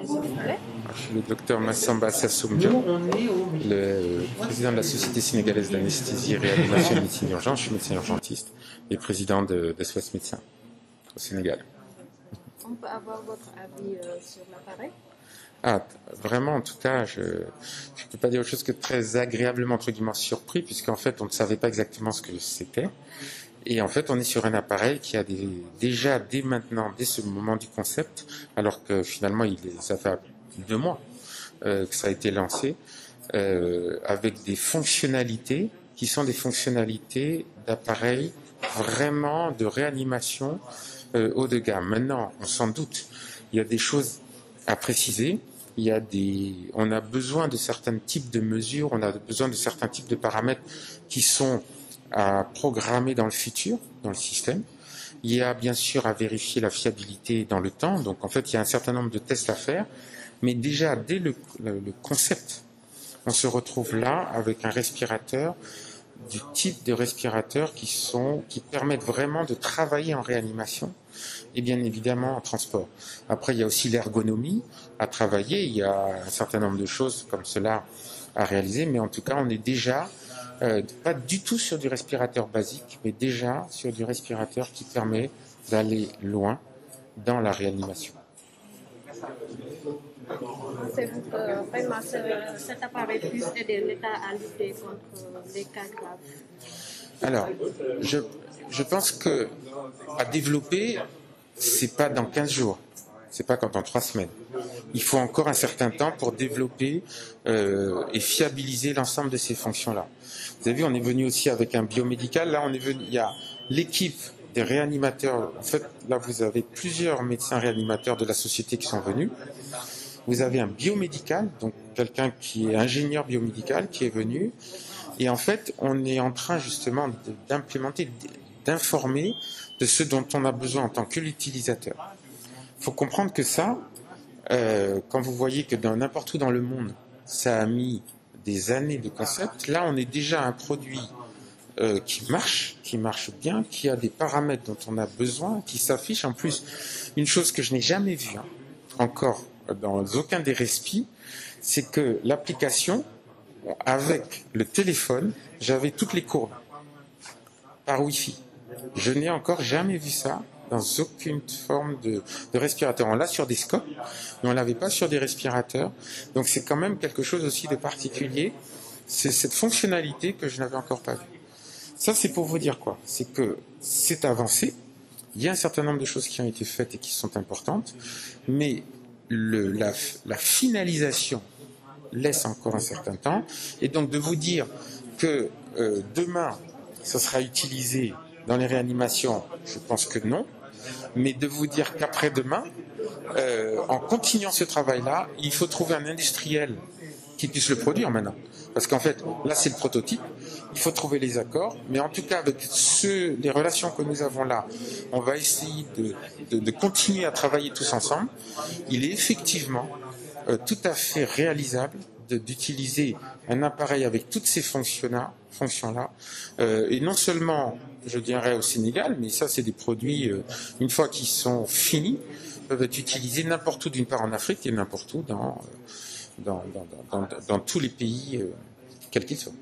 s'il vous plaît. Je suis le docteur Massamba Sassoum Diop, le président de la Société sénégalaise d'anesthésie et réanimation et médecine urgente. Je suis médecin urgentiste et président de SOS Médecins au Sénégal. On peut avoir votre avis sur l'appareil? Vraiment, en tout cas, je ne peux pas dire autre chose que très agréablement, entre guillemets, surpris, puisqu'en fait, on ne savait pas exactement ce que c'était. Et en fait, on est sur un appareil qui a déjà, dès maintenant, dès ce moment du concept, alors que finalement, ça fait plus de 2 mois que ça a été lancé, avec des fonctionnalités qui sont des fonctionnalités d'appareil vraiment de réanimation haut de gamme. Maintenant, on s'en doute, il y a des choses à préciser. On a besoin de certains types de mesures, on a besoin de certains types de paramètres qui sont à programmer dans le futur, dans le système. Il y a bien sûr à vérifier la fiabilité dans le temps. Donc en fait, il y a un certain nombre de tests à faire. Mais déjà, dès le concept, on se retrouve là avec un respirateur, du type de respirateur qui permettent vraiment de travailler en réanimation et bien évidemment en transport. Après, il y a aussi l'ergonomie à travailler. Il y a un certain nombre de choses comme cela à réaliser. Mais en tout cas, on est déjà pas du tout sur du respirateur basique, mais déjà sur du respirateur qui permet d'aller loin dans la réanimation. Pensez-vous que vraiment cet appareil puisse aider l'État à lutter contre les cas graves? Alors, je pense que à développer, c'est pas dans 15 jours, c'est pas quand dans 3 semaines. Il faut encore un certain temps pour développer et fiabiliser l'ensemble de ces fonctions-là. Vous avez vu, on est venu aussi avec un biomédical. Là, il y a l'équipe des réanimateurs. En fait, là, vous avez plusieurs médecins réanimateurs de la société qui sont venus. Vous avez un biomédical, donc quelqu'un qui est ingénieur biomédical qui est venu. Et en fait, on est en train justement d'implémenter, d'informer de ce dont on a besoin en tant que l'utilisateur. Il faut comprendre que ça, quand vous voyez que n'importe où dans le monde, ça a mis des années de concept, là on est déjà un produit qui marche bien, qui a des paramètres dont on a besoin, qui s'affiche. En plus, une chose que je n'ai jamais vue encore dans aucun des respi, c'est que l'application, avec le téléphone, j'avais toutes les courbes par Wi-Fi. Je n'ai encore jamais vu ça dans aucune forme de respirateur. On l'a sur des scopes, mais on l'avait pas sur des respirateurs. Donc c'est quand même quelque chose aussi de particulier. C'est cette fonctionnalité que je n'avais encore pas vue. Ça, c'est pour vous dire quoi? C'est que c'est avancé. Il y a un certain nombre de choses qui ont été faites et qui sont importantes, mais la finalisation laisse encore un certain temps. Et donc de vous dire que demain, ça sera utilisé dans les réanimations, je pense que non. Mais de vous dire qu'après-demain, en continuant ce travail-là, il faut trouver un industriel qui puisse le produire maintenant. Parce qu'en fait, là, c'est le prototype. Il faut trouver les accords. Mais en tout cas, avec les relations que nous avons là, on va essayer de continuer à travailler tous ensemble. Il est effectivement tout à fait réalisable d'utiliser un appareil avec toutes ces fonctions-là, et non seulement, je dirais, au Sénégal, mais ça, c'est des produits, une fois qu'ils sont finis, peuvent être utilisés n'importe où, d'une part en Afrique et n'importe où dans tous les pays, quels qu'ils soient.